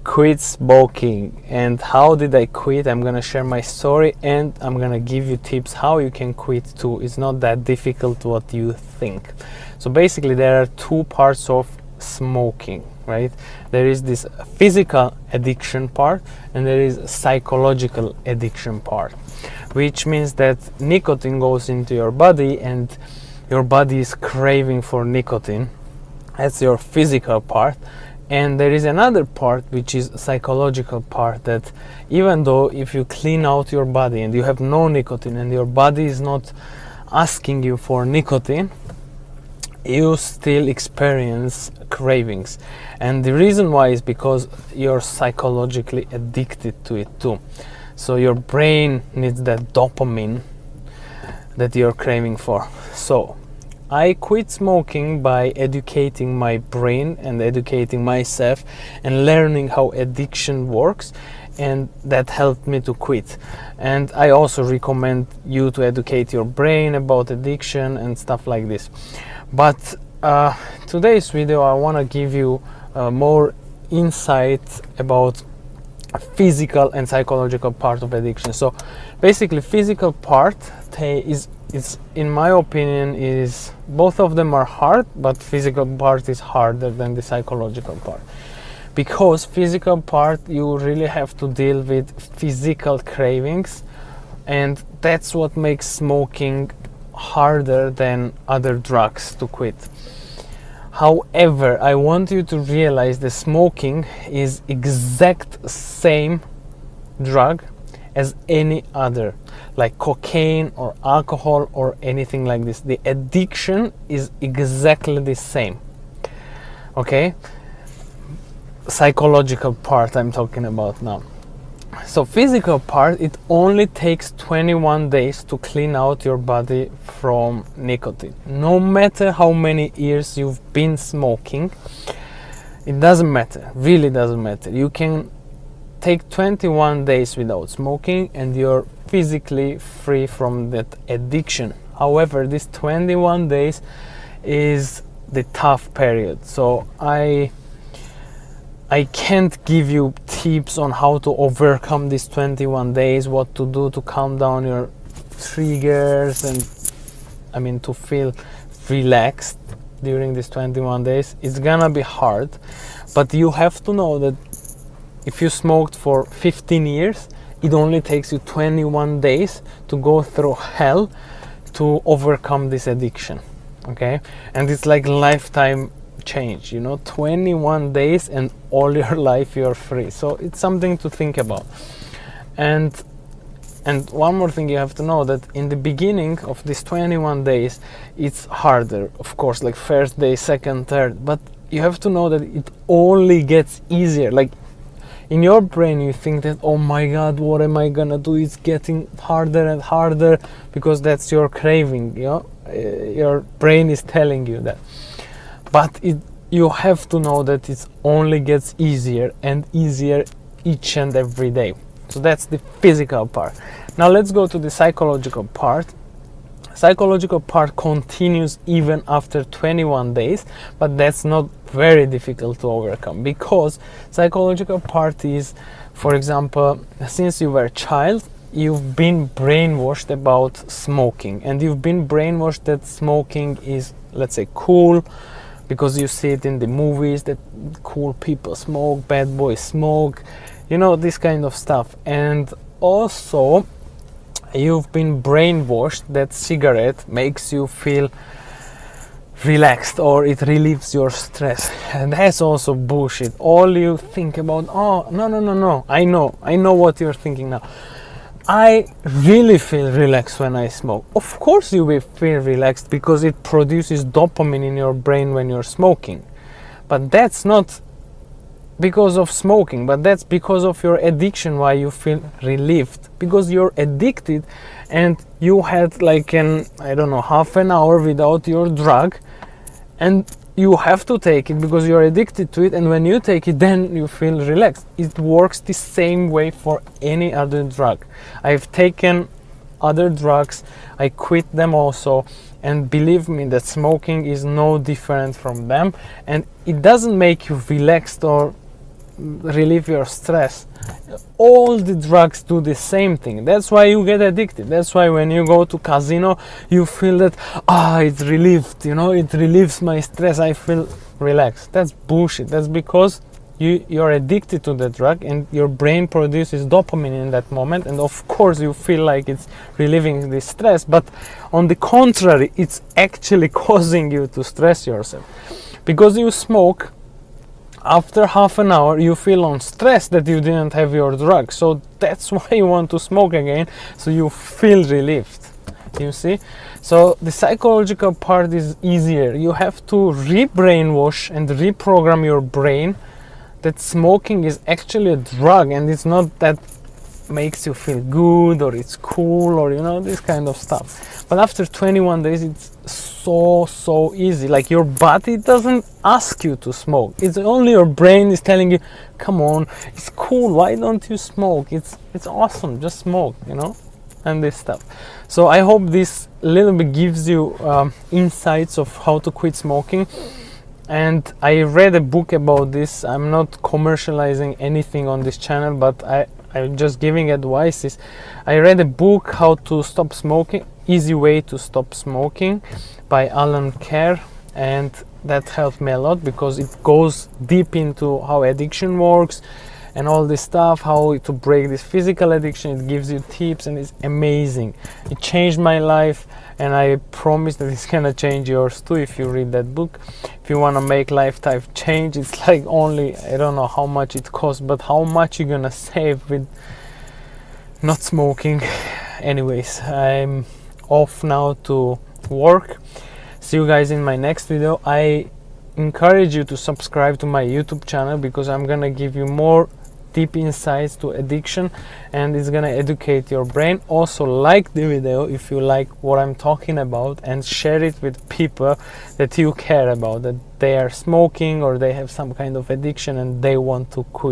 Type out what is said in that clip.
quit smoking. And how did I quit? I'm gonna share my story, and I'm gonna give you tips how you can quit too. It's not that difficult what you think. So basically there are two parts of smoking, right? There is this physical addiction part, and there is psychological addiction part, which means that nicotine goes into your body and your body is craving for nicotine. That's your physical part. And there is another part, which is psychological part, that even though if you clean out your body and you have no nicotine and your body is not asking you for nicotine, you still experience cravings. And the reason why is because you're psychologically addicted to it too. So your brain needs that dopamine that you're craving for. So I quit smoking by educating my brain and educating myself and learning how addiction works, and that helped me to quit. And I also recommend you to educate your brain about addiction and stuff like this. But today's video I want to give you more insight about physical and psychological part of addiction. So basically physical part is in my opinion is both of them are hard, but physical part is harder than the psychological part, because physical part you really have to deal with physical cravings, and that's what makes smoking harder than other drugs to quit. However, I want you to realize that smoking is exact same drug as any other, like cocaine or alcohol or anything like this. The addiction is exactly the same. Okay? Psychological part I'm talking about now. So physical part, it only takes 21 days to clean out your body from nicotine. No matter how many years you've been smoking, it doesn't matter, really doesn't matter. You can take 21 days without smoking and you're physically free from that addiction. However, this 21 days is the tough period. So I can't give you tips on how to overcome these 21 days, what to do to calm down your triggers and to feel relaxed during these 21 days. It's gonna be hard, but you have to know that if you smoked for 15 years, it only takes you 21 days to go through hell to overcome this addiction, okay? And it's like lifetime change, 21 days and all your life you're free. So it's something to think about. And one more thing you have to know, that in the beginning of these 21 days, it's harder, of course, like first day, second, third, but you have to know that it only gets easier. Like in your brain you think that, oh my god, what am I gonna do? It's getting harder and harder, because that's your craving, your brain is telling you that. But you have to know that it only gets easier and easier each and every day. So that's the physical part. Now let's go to the psychological part. Psychological part continues even after 21 days, but that's not very difficult to overcome, because psychological part is, for example, since you were a child, you've been brainwashed about smoking, and you've been brainwashed that smoking is, let's say, cool, because you see it in the movies that cool people smoke, bad boys smoke, this kind of stuff. And also you've been brainwashed that cigarette makes you feel relaxed, or it relieves your stress, and that's also bullshit. All you think about, oh no, I know what you're thinking now. I really feel relaxed when I smoke. Of course you will feel relaxed, because it produces dopamine in your brain when you're smoking. But that's not because of smoking, but that's because of your addiction, why you feel relieved, because you're addicted and you had like half an hour without your drug, and you have to take it because you're addicted to it, and when you take it, then you feel relaxed. It works the same way for any other drug. I've taken other drugs, I quit them also, and believe me that smoking is no different from them, and it doesn't make you relaxed or relieve your stress. All the drugs do the same thing. That's why you get addicted. That's why when you go to casino, you feel that it's relieved, it relieves my stress, I feel relaxed. That's bullshit. That's because you're addicted to the drug, and your brain produces dopamine in that moment, and of course you feel like it's relieving the stress, but on the contrary, it's actually causing you to stress yourself. Because you smoke, after half an hour you feel on stress that you didn't have your drug, so that's why you want to smoke again, so you feel relieved. You see? So the psychological part is easier. You have to re-brainwash and reprogram your brain that smoking is actually a drug, and it's not that makes you feel good or it's cool or this kind of stuff. But after 21 days it's so easy. Like, your body doesn't ask you to smoke, it's only your brain is telling you, come on, it's cool, why don't you smoke, it's awesome, just smoke, and this stuff. So I hope this little bit gives you insights of how to quit smoking. And I read a book about this. I'm not commercializing anything on this channel, but I'm just giving advices. I read a book, How to Stop Smoking, Easy Way to Stop Smoking, by Alan Carr, and that helped me a lot because it goes deep into how addiction works and all this stuff, how to break this physical addiction. It gives you tips, and it's amazing. It changed my life, and I promise that it's gonna change yours too if you read that book. If you want to make lifetime change, it's like only, I don't know how much it costs, but how much you're gonna save with not smoking. Anyways, I'm off now to work. See you guys in my next video. I encourage you to subscribe to my YouTube channel because I'm gonna give you more deep insights to addiction, and it's gonna educate your brain. Also, like the video if you like what I'm talking about, and share it with people that you care about, that they are smoking or they have some kind of addiction and they want to quit.